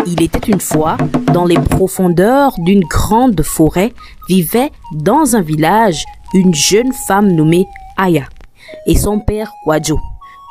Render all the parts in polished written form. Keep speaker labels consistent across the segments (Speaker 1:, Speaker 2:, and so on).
Speaker 1: Il était une fois, dans les profondeurs d'une grande forêt, vivait dans un village une jeune femme nommée Aya et son père Kwadjo.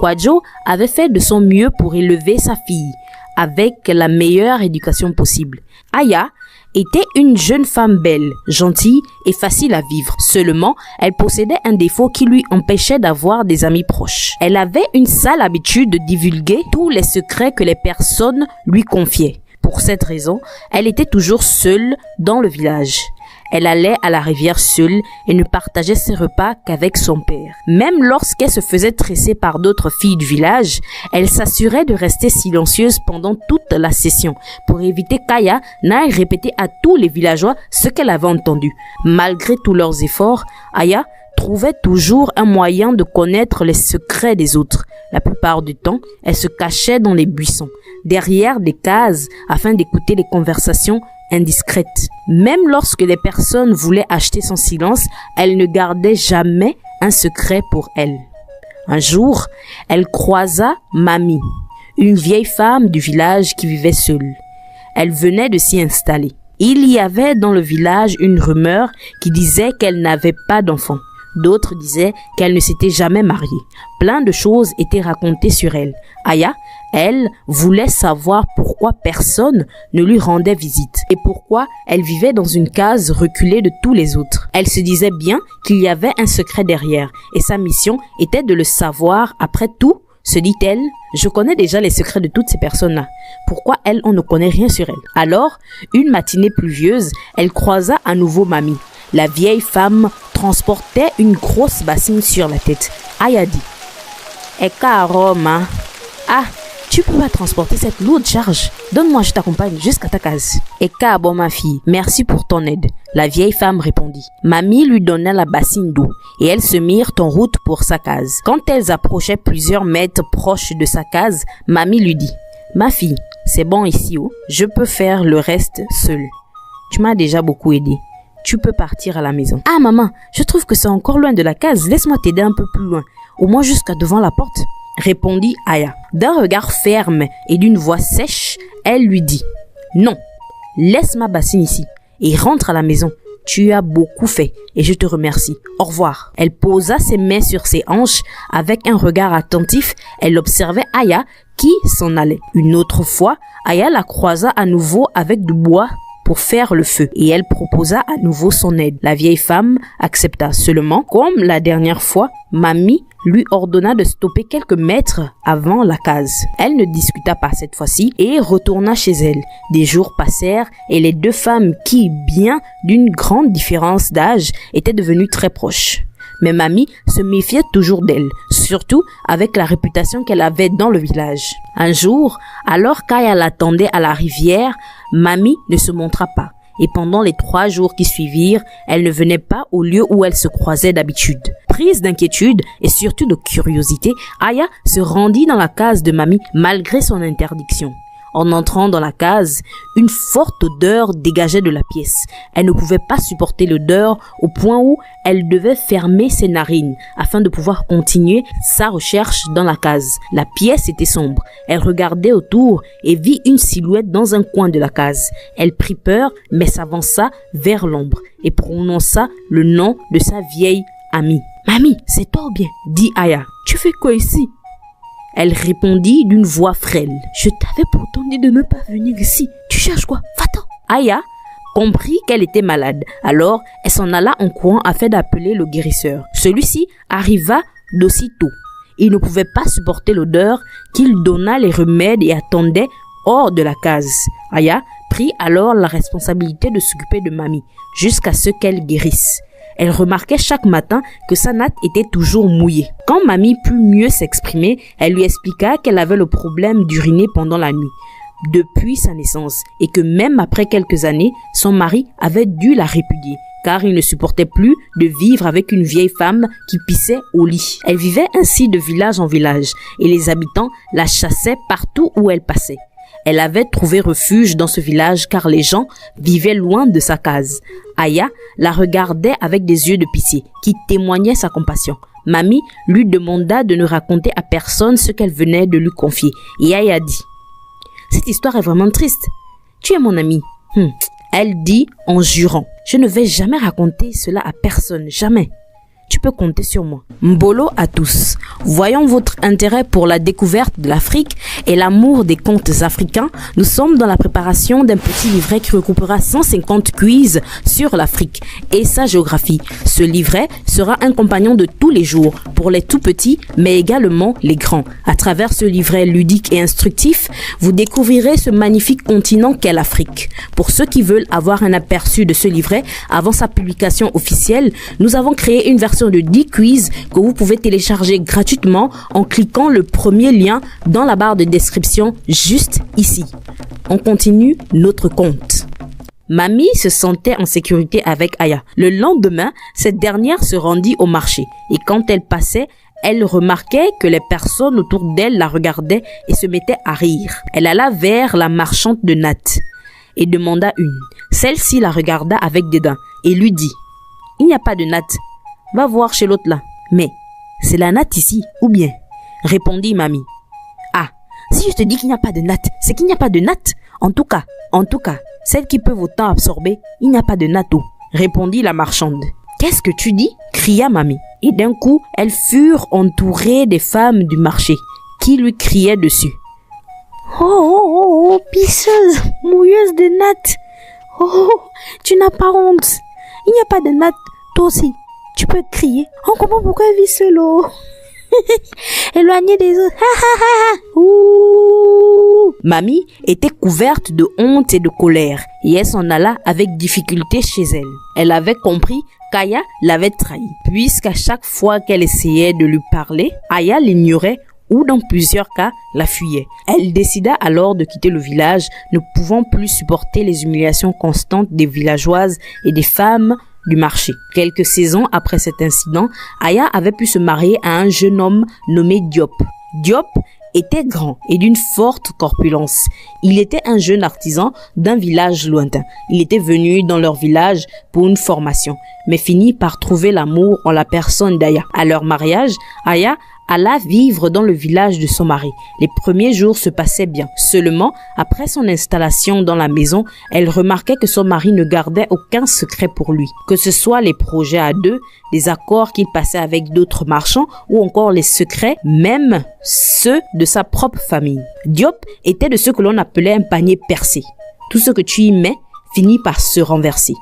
Speaker 1: Kwadjo avait fait de son mieux pour élever sa fille avec la meilleure éducation possible. Aya était une jeune femme belle, gentille et facile à vivre. Seulement, elle possédait un défaut qui lui empêchait d'avoir des amis proches. Elle avait une sale habitude de divulguer tous les secrets que les personnes lui confiaient. Pour cette raison, elle était toujours seule dans le village. Elle allait à la rivière seule et ne partageait ses repas qu'avec son père. Même lorsqu'elle se faisait tresser par d'autres filles du village, elle s'assurait de rester silencieuse pendant toute la session pour éviter qu'Aya n'aille répéter à tous les villageois ce qu'elle avait entendu. Malgré tous leurs efforts, Aya trouvait toujours un moyen de connaître les secrets des autres. La plupart du temps, elle se cachait dans les buissons, derrière des cases, afin d'écouter les conversations indiscrète. Même lorsque les personnes voulaient acheter son silence, elle ne gardait jamais un secret pour elle. Un jour, elle croisa Mami, une vieille femme du village qui vivait seule. Elle venait de s'y installer. Il y avait dans le village une rumeur qui disait qu'elle n'avait pas d'enfant. D'autres disaient qu'elle ne s'était jamais mariée. Plein de choses étaient racontées sur elle. Aya, elle, voulait savoir pourquoi personne ne lui rendait visite et pourquoi elle vivait dans une case reculée de tous les autres. Elle se disait bien qu'il y avait un secret derrière et sa mission était de le savoir. Après tout, se dit-elle, je connais déjà les secrets de toutes ces personnes-là. Pourquoi elle, on ne connaît rien sur elle? Alors, une matinée pluvieuse, elle croisa à nouveau Mami. La vieille femme transportait une grosse bassine sur la tête. Aya dit, Eka Roma, tu peux pas transporter cette lourde charge. Donne-moi, je t'accompagne jusqu'à ta case. Eka, bon ma fille, merci pour ton aide. La vieille femme répondit. Mami lui donna la bassine d'eau et elles se mirent en route pour sa case. Quand elles approchaient plusieurs mètres proches de sa case, Mami lui dit, ma fille, c'est bon ici, je peux faire le reste seule. Tu m'as déjà beaucoup aidé. Tu peux partir à la maison. Ah maman, je trouve que c'est encore loin de la case. Laisse-moi t'aider un peu plus loin. Au moins jusqu'à devant la porte. Répondit Aya. D'un regard ferme et d'une voix sèche, elle lui dit, non, laisse ma bassine ici et rentre à la maison. Tu as beaucoup fait et je te remercie. Au revoir. Elle posa ses mains sur ses hanches avec un regard attentif. Elle observait Aya qui s'en allait. Une autre fois, Aya la croisa à nouveau avec du bois pour faire le feu et elle proposa à nouveau son aide. La vieille femme accepta seulement. Comme la dernière fois, Mami lui ordonna de stopper quelques mètres avant la case. Elle ne discuta pas cette fois-ci et retourna chez elle. Des jours passèrent et les deux femmes qui, bien d'une grande différence d'âge, étaient devenues très proches. Mais Mami se méfiait toujours d'elle, surtout avec la réputation qu'elle avait dans le village. Un jour, alors qu'Aya l'attendait à la rivière, Mami ne se montra pas. Et pendant les 3 jours qui suivirent, elle ne venait pas au lieu où elle se croisait d'habitude. Prise d'inquiétude et surtout de curiosité, Aya se rendit dans la case de Mami malgré son interdiction. En entrant dans la case, une forte odeur dégageait de la pièce. Elle ne pouvait pas supporter l'odeur au point où elle devait fermer ses narines afin de pouvoir continuer sa recherche dans la case. La pièce était sombre. Elle regardait autour et vit une silhouette dans un coin de la case. Elle prit peur mais s'avança vers l'ombre et prononça le nom de sa vieille amie. « Mamie, c'est toi ou bien ?» dit Aya. « Tu fais quoi ici ?» Elle répondit d'une voix frêle. « Je t'avais pourtant dit de ne pas venir ici. Tu cherches quoi? Va-t'en !» Aya comprit qu'elle était malade. Alors, elle s'en alla en courant afin d'appeler le guérisseur. Celui-ci arriva d'aussitôt. Il ne pouvait pas supporter l'odeur qu'il donna les remèdes et attendait hors de la case. Aya prit alors la responsabilité de s'occuper de Mami jusqu'à ce qu'elle guérisse. Elle remarquait chaque matin que sa natte était toujours mouillée. Quand Mami put mieux s'exprimer, elle lui expliqua qu'elle avait le problème d'uriner pendant la nuit depuis sa naissance et que même après quelques années, son mari avait dû la répudier car il ne supportait plus de vivre avec une vieille femme qui pissait au lit. Elle vivait ainsi de village en village et les habitants la chassaient partout où elle passait. Elle avait trouvé refuge dans ce village car les gens vivaient loin de sa case. Aya la regardait avec des yeux de pitié qui témoignaient sa compassion. Mami lui demanda de ne raconter à personne ce qu'elle venait de lui confier. Et Aya dit, « Cette histoire est vraiment triste. Tu es mon ami. Elle dit en jurant. Je ne vais jamais raconter cela à personne, jamais. Tu peux compter sur moi. Mbolo à tous. Voyons votre intérêt pour la découverte de l'Afrique et l'amour des contes africains. Nous sommes dans la préparation d'un petit livret qui regroupera 150 quiz sur l'Afrique et sa géographie. Ce livret sera un compagnon de tous les jours pour les tout petits, mais également les grands. À travers ce livret ludique et instructif, vous découvrirez ce magnifique continent qu'est l'Afrique. Pour ceux qui veulent avoir un aperçu de ce livret avant sa publication officielle, nous avons créé une version de 10 quiz que vous pouvez télécharger gratuitement en cliquant le premier lien dans la barre de description juste ici. On continue notre conte. Mamie se sentait en sécurité avec Aya. Le lendemain, cette dernière se rendit au marché et quand elle passait, elle remarquait que les personnes autour d'elle la regardaient et se mettaient à rire. Elle alla vers la marchande de nattes et demanda une. Celle-ci la regarda avec dédain et lui dit « Il n'y a pas de nattes. Va voir chez l'autre là. » « Mais, c'est la natte ici, ou bien ?» répondit Mamie. « Ah, si je te dis qu'il n'y a pas de natte, c'est qu'il n'y a pas de natte. En tout cas, celle qui peut autant absorber, il n'y a pas de natte, répondit la marchande. « Qu'est-ce que tu dis ?» cria Mamie. Et d'un coup, elles furent entourées des femmes du marché, qui lui criaient dessus. « Oh, pisseuse, mouilleuse de natte. Oh, tu n'as pas honte. Il n'y a pas de natte, toi aussi. Tu peux crier. On comprend pourquoi elle vit seule. Éloignée des autres. Mamie était couverte de honte et de colère et elle s'en alla avec difficulté chez elle. Elle avait compris qu'Aya l'avait trahie, puisqu'à chaque fois qu'elle essayait de lui parler, Aya l'ignorait ou dans plusieurs cas la fuyait. Elle décida alors de quitter le village, ne pouvant plus supporter les humiliations constantes des villageoises et des femmes du marché. Quelques saisons après cet incident, Aya avait pu se marier à un jeune homme nommé Diop. Diop était grand et d'une forte corpulence. Il était un jeune artisan d'un village lointain. Il était venu dans leur village pour une formation, mais finit par trouver l'amour en la personne d'Aya. À leur mariage, Aya alla vivre dans le village de son mari. Les premiers jours se passaient bien. Seulement, après son installation dans la maison, elle remarquait que son mari ne gardait aucun secret pour lui. Que ce soit les projets à deux, les accords qu'il passait avec d'autres marchands ou encore les secrets, même ceux de sa propre famille. Diop était de ce que l'on appelait un panier percé. Tout ce que tu y mets finit par se renverser.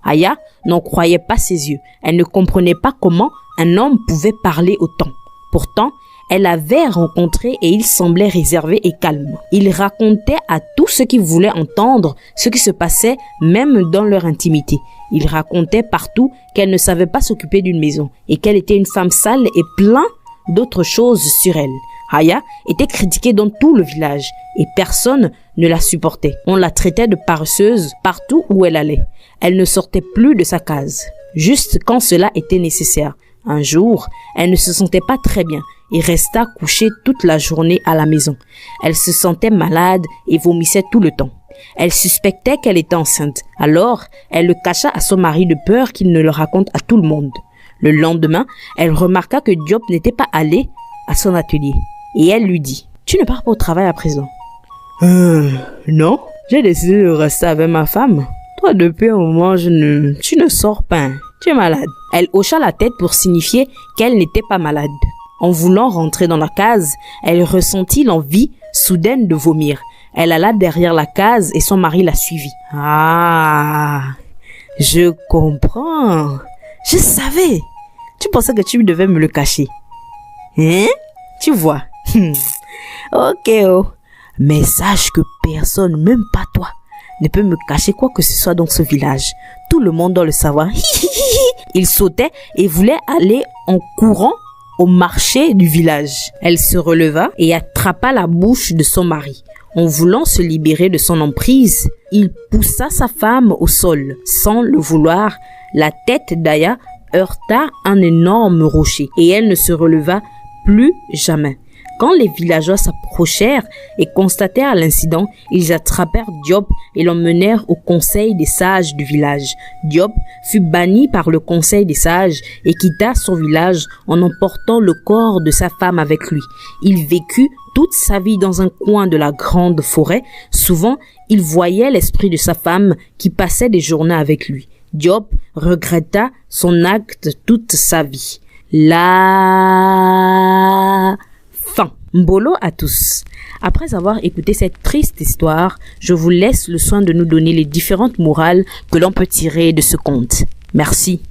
Speaker 1: Aya n'en croyait pas ses yeux. Elle ne comprenait pas comment un homme pouvait parler autant. Pourtant, elle l'avait rencontré et il semblait réservé et calme. Il racontait à tous ceux qui voulaient entendre ce qui se passait même dans leur intimité. Il racontait partout qu'elle ne savait pas s'occuper d'une maison et qu'elle était une femme sale et plein d'autres choses sur elle. Aya était critiquée dans tout le village et personne ne la supportait. On la traitait de paresseuse partout où elle allait. Elle ne sortait plus de sa case, juste quand cela était nécessaire. Un jour, elle ne se sentait pas très bien et resta couchée toute la journée à la maison. Elle se sentait malade et vomissait tout le temps. Elle suspectait qu'elle était enceinte. Alors, elle le cacha à son mari de peur qu'il ne le raconte à tout le monde. Le lendemain, elle remarqua que Diop n'était pas allé à son atelier. Et elle lui dit, « Tu ne pars pas au travail à présent ?»« Non, j'ai décidé de rester avec ma femme. Toi, depuis un moment, tu ne sors pas. Tu es malade. » Elle hocha la tête pour signifier qu'elle n'était pas malade. En voulant rentrer dans la case, elle ressentit l'envie soudaine de vomir. Elle alla derrière la case et son mari la suivit. « Ah, je comprends. Je savais. Tu pensais que tu devais me le cacher. Hein? Tu vois. Ok, oh. Mais sache que personne, même pas toi, ne peut me cacher quoi que ce soit dans ce village. Tout le monde doit le savoir. » Il sautait et voulait aller en courant au marché du village. Elle se releva et attrapa la bouche de son mari. En voulant se libérer de son emprise, il poussa sa femme au sol. Sans le vouloir, la tête d'Aya heurta un énorme rocher et elle ne se releva plus jamais. Quand les villageois s'approchèrent et constatèrent l'incident, ils attrapèrent Diop et l'emmenèrent au conseil des sages du village. Diop fut banni par le conseil des sages et quitta son village en emportant le corps de sa femme avec lui. Il vécut toute sa vie dans un coin de la grande forêt. Souvent, il voyait l'esprit de sa femme qui passait des journées avec lui. Diop regretta son acte toute sa vie. La fin. Mbolo à tous. Après avoir écouté cette triste histoire, je vous laisse le soin de nous donner les différentes morales que l'on peut tirer de ce conte. Merci.